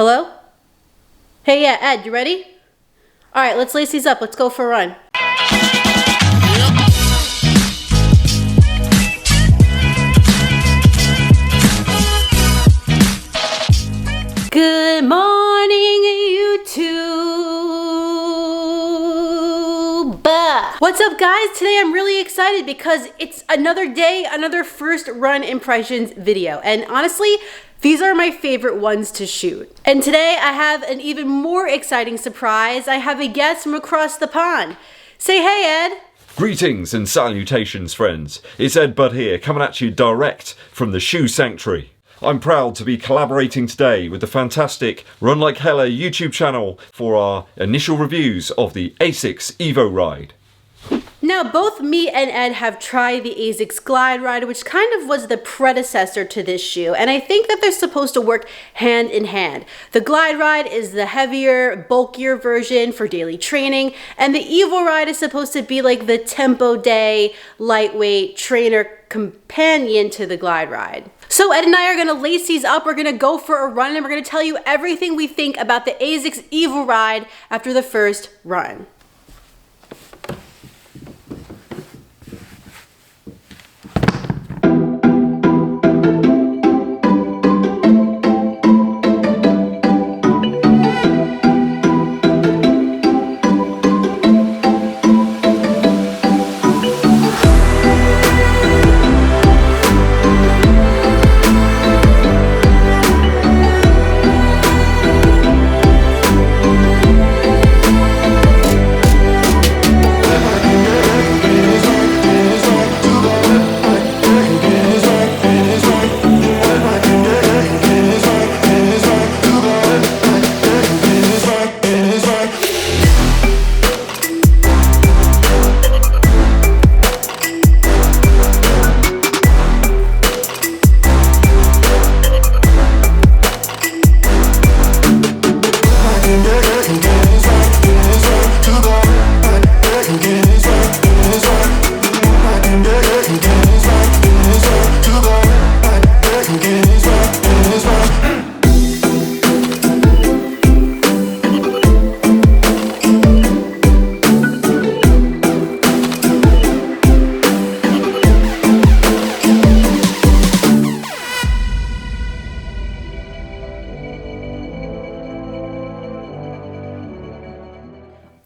Hello? Hey, yeah, Ed, you ready? All right, let's lace these up. Let's go for a run. Good morning, YouTube. What's up, guys? Today I'm really excited because it's another day, another first run impressions video. And honestly, these are my favorite ones to shoot. And today I have an even more exciting surprise. I have a guest from across the pond. Say hey, Ed. Greetings and salutations, friends. It's Edd Bud here, coming at you direct from the Shoe Sanctuary. I'm proud to be collaborating today with the fantastic Run Like Hella YouTube channel for our initial reviews of the ASICS EvoRide. Now, both me and Ed have tried the ASICS GlideRide, which kind of was the predecessor to this shoe, and I think that they're supposed to work hand in hand. The GlideRide is the heavier, bulkier version for daily training, and the EvoRide is supposed to be like the tempo day, lightweight trainer companion to the GlideRide. So Ed and I are gonna lace these up, we're gonna go for a run, and we're gonna tell you everything we think about the ASICS EvoRide after the first run.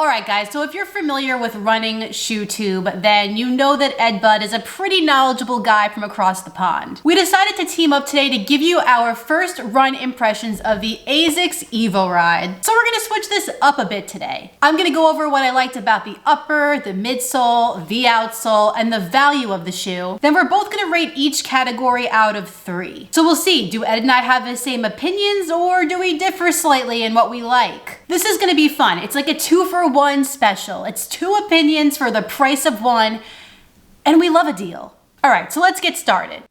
Alright guys, so if you're familiar with running ShoeTube, then you know that Edd Bud is a pretty knowledgeable guy from across the pond. We decided to team up today to give you our first run impressions of the ASICS EvoRide. So we're gonna switch this up a bit today. I'm gonna go over what I liked about the upper, the midsole, the outsole, and the value of the shoe. Then we're both gonna rate each category out of 3. So we'll see, do Ed and I have the same opinions or do we differ slightly in what we like? This is gonna be fun. It's like a 2-for-1 special. It's 2 opinions for the price of 1, and we love a deal. All right, so let's get started.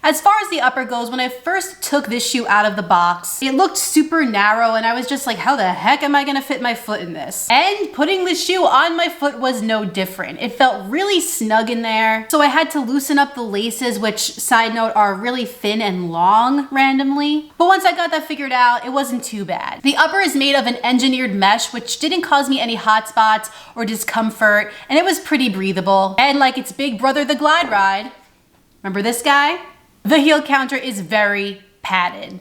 As far as the upper goes, when I first took this shoe out of the box, it looked super narrow and I was just like, how the heck am I gonna fit my foot in this? And putting the shoe on my foot was no different. It felt really snug in there. So I had to loosen up the laces, which, side note, are really thin and long randomly. But once I got that figured out, it wasn't too bad. The upper is made of an engineered mesh, which didn't cause me any hot spots or discomfort, and it was pretty breathable. And like its big brother, the GlideRide, remember this guy? The heel counter is very padded.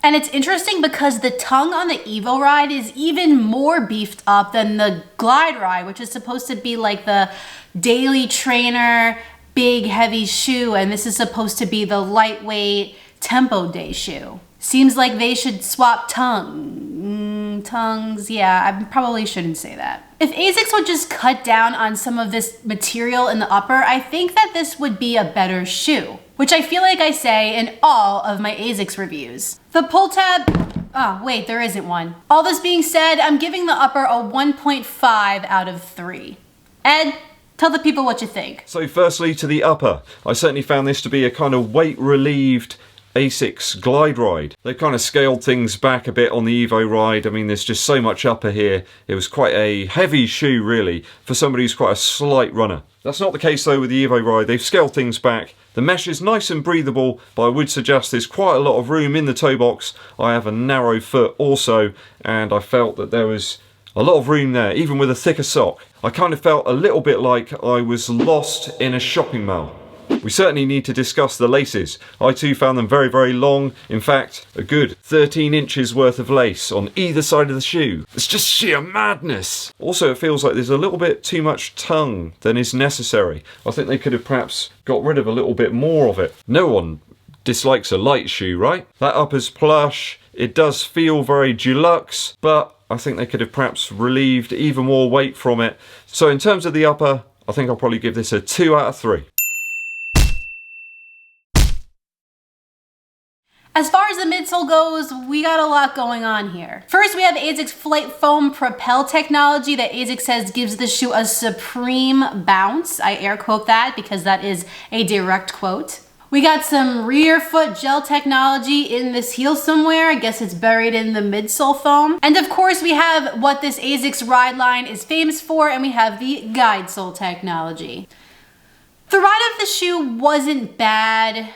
And it's interesting because the tongue on the EvoRide is even more beefed up than the GlideRide, which is supposed to be like the daily trainer, big heavy shoe, and this is supposed to be the lightweight tempo day shoe. Seems like they should swap tongues. Yeah, I probably shouldn't say that. If ASICS would just cut down on some of this material in the upper, I think that this would be a better shoe, which I feel like I say in all of my ASICS reviews. The pull tab, oh wait, there isn't one. All this being said, I'm giving the upper a 1.5 out of 3. Ed, tell the people what you think. So firstly, to the upper, I certainly found this to be a kind of weight-relieved ASICS GlideRide. They kind of scaled things back a bit on the EvoRide. I mean, there's just so much upper here. It was quite a heavy shoe, really, for somebody who's quite a slight runner. That's not the case though with the EvoRide. They've scaled things back. The mesh is nice and breathable, but I would suggest there's quite a lot of room in the toe box. I have a narrow foot also, and I felt that there was a lot of room there, even with a thicker sock. I kind of felt a little bit like I was lost in a shopping mall. We certainly need to discuss the laces. I too found them very, very long. In fact, a good 13 inches worth of lace on either side of the shoe. It's just sheer madness. Also, it feels like there's a little bit too much tongue than is necessary. I think they could have perhaps got rid of a little bit more of it. No one dislikes a light shoe, right? That upper's plush. It does feel very deluxe, but I think they could have perhaps relieved even more weight from it. So in terms of the upper, I think I'll probably give this a 2 out of 3. As far as the midsole goes, we got a lot going on here. First, we have ASICS Flight Foam Propel technology that ASICS says gives the shoe a supreme bounce. I air quote that because that is a direct quote. We got some rear foot gel technology in this heel somewhere. I guess it's buried in the midsole foam. And of course, we have what this ASICS ride line is famous for, and we have the guide sole technology. The ride of the shoe wasn't bad,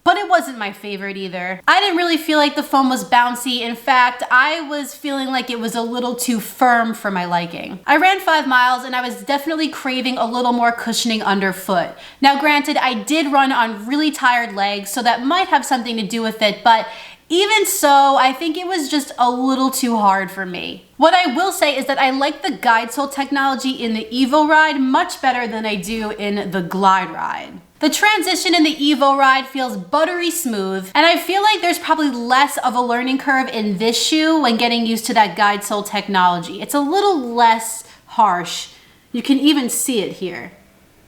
but it wasn't my favorite either. I didn't really feel like the foam was bouncy. In fact, I was feeling like it was a little too firm for my liking. I ran 5 miles and I was definitely craving a little more cushioning underfoot. Now granted, I did run on really tired legs, so that might have something to do with it, but even so, I think it was just a little too hard for me. What I will say is that I like the guide sole technology in the EvoRide much better than I do in the GlideRide. The transition in the EvoRide feels buttery smooth, and I feel like there's probably less of a learning curve in this shoe when getting used to that guide sole technology. It's a little less harsh. You can even see it here.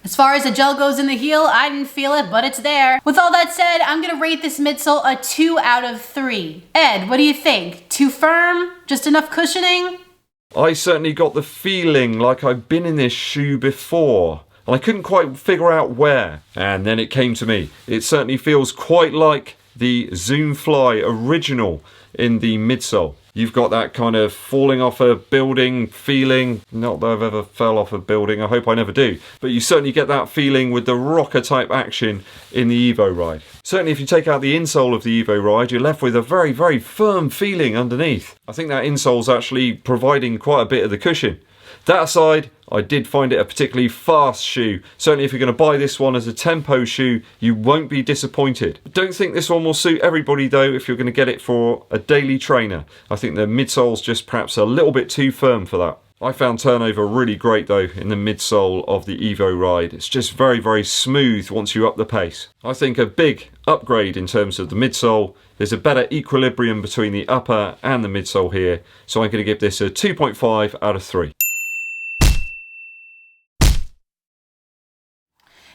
As far as the gel goes in the heel, I didn't feel it, but it's there. With all that said, I'm gonna rate this midsole a 2 out of 3. Ed, what do you think? Too firm? Just enough cushioning? I certainly got the feeling like I've been in this shoe before, and I couldn't quite figure out where. And then it came to me. It certainly feels quite like the Zoom Fly original in the midsole. You've got that kind of falling off a building feeling. Not that I've ever fell off a building, I hope I never do. But you certainly get that feeling with the rocker type action in the EvoRide. Certainly if you take out the insole of the EvoRide, you're left with a very, very firm feeling underneath. I think that insole's actually providing quite a bit of the cushion. That aside, I did find it a particularly fast shoe. Certainly if you're going to buy this one as a tempo shoe, you won't be disappointed. Don't think this one will suit everybody though if you're going to get it for a daily trainer. I think the midsole's just perhaps a little bit too firm for that. I found turnover really great though in the midsole of the EvoRide. It's just very, very smooth once you up the pace. I think a big upgrade in terms of the midsole. There's a better equilibrium between the upper and the midsole here. So I'm going to give this a 2.5 out of 3.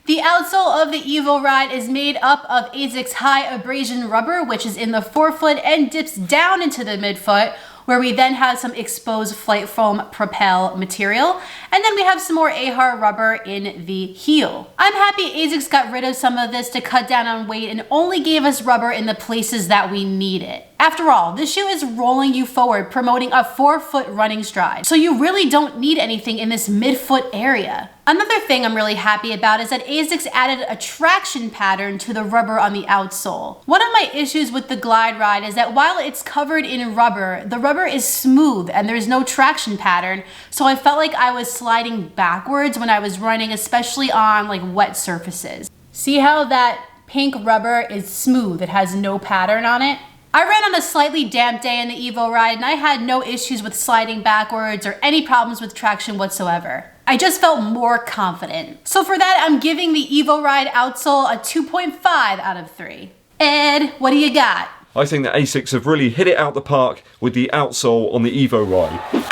The outsole of the EvoRide is made up of ASICS high abrasion rubber, which is in the forefoot and dips down into the midfoot, where we then have some exposed flight foam propel material. And then we have some more AHAR rubber in the heel. I'm happy ASICS got rid of some of this to cut down on weight and only gave us rubber in the places that we need it. After all, this shoe is rolling you forward, promoting a 4-foot running stride. So you really don't need anything in this midfoot area. Another thing I'm really happy about is that ASICS added a traction pattern to the rubber on the outsole. One of my issues with the GlideRide is that while it's covered in rubber, the rubber is smooth and there's no traction pattern, so I felt like I was sliding backwards when I was running, especially on like wet surfaces. See how that pink rubber is smooth? It has no pattern on it. I ran on a slightly damp day in the EvoRide and I had no issues with sliding backwards or any problems with traction whatsoever. I just felt more confident. So for that, I'm giving the EvoRide outsole a 2.5 out of 3. Ed, what do you got? I think that ASICS have really hit it out the park with the outsole on the EvoRide.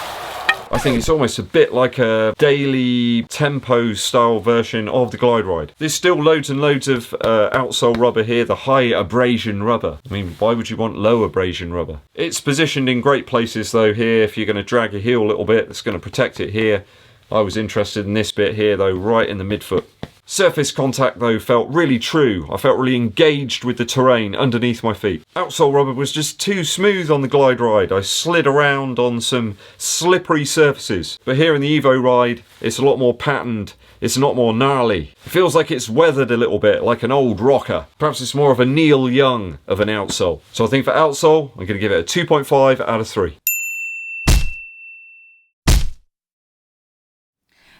I think it's almost a bit like a daily tempo style version of the GlideRide. There's still loads and loads of outsole rubber here, the high abrasion rubber. I mean, why would you want low abrasion rubber? It's positioned in great places though here. If you're going to drag your heel a little bit, it's going to protect it here. I was interested in this bit here though, right in the midfoot. Surface contact though felt really true. I felt really engaged with the terrain underneath my feet. Outsole rubber was just too smooth on the GlideRide. I slid around on some slippery surfaces. But here in the EvoRide, it's a lot more patterned. It's a lot more gnarly. It feels like it's weathered a little bit, like an old rocker. Perhaps it's more of a Neil Young of an outsole. So I think for outsole, I'm going to give it a 2.5 out of 3.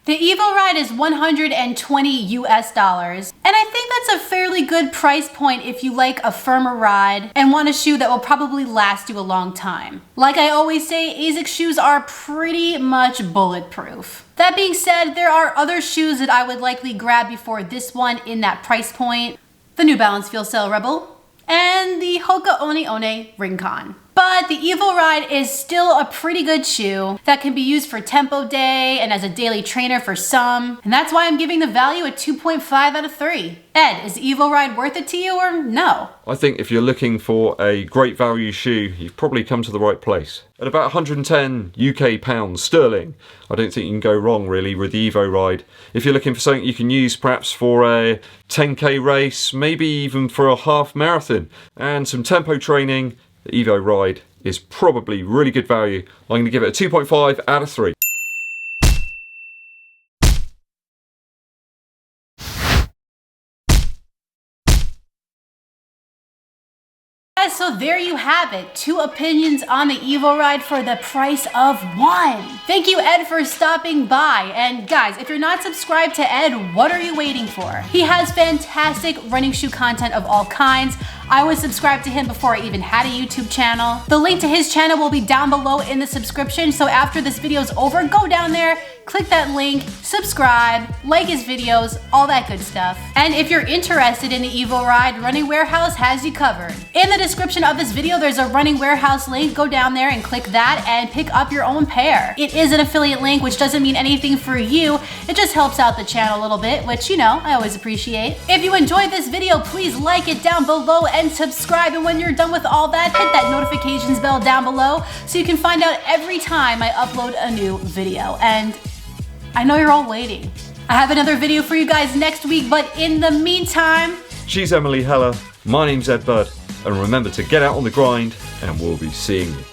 The EvoRide is $120 US, and I think that's a fairly good price point if you like a firmer ride and want a shoe that will probably last you a long time. Like I always say, ASICS shoes are pretty much bulletproof. That being said, there are other shoes that I would likely grab before this one in that price point. The New Balance Feel Cell Rebel and the Hoka One One Rincon. But the EvoRide is still a pretty good shoe that can be used for tempo day and as a daily trainer for some. And that's why I'm giving the value a 2.5 out of 3. Ed, is the EvoRide worth it to you or no? I think if you're looking for a great value shoe, you've probably come to the right place. At about 110 UK pounds sterling, I don't think you can go wrong really with the EvoRide. If you're looking for something you can use perhaps for a 10k race, maybe even for a half marathon, and some tempo training, the EvoRide is probably really good value. I'm going to give it a 2.5 out of 3. So there you have it, 2 opinions on the EvoRide for the price of 1. Thank you, Ed, for stopping by. And guys, if you're not subscribed to Ed, what are you waiting for? He has fantastic running shoe content of all kinds. I was subscribed to him before I even had a YouTube channel. The link to his channel will be down below in the subscription, so after this video is over, go down there, click that link, subscribe, like his videos, all that good stuff. And if you're interested in the EvoRide, Running Warehouse has you covered. In the description of this video, there's a Running Warehouse link. Go down there and click that and pick up your own pair. It is an affiliate link, which doesn't mean anything for you. It just helps out the channel a little bit, which, you know, I always appreciate. If you enjoyed this video, please like it down below and subscribe. And when you're done with all that, hit that notifications bell down below so you can find out every time I upload a new video. And I know you're all waiting. I have another video for you guys next week, but in the meantime, She's Emily Heller, my name's Edd Bud, and remember to get out on the grind, and we'll be seeing you.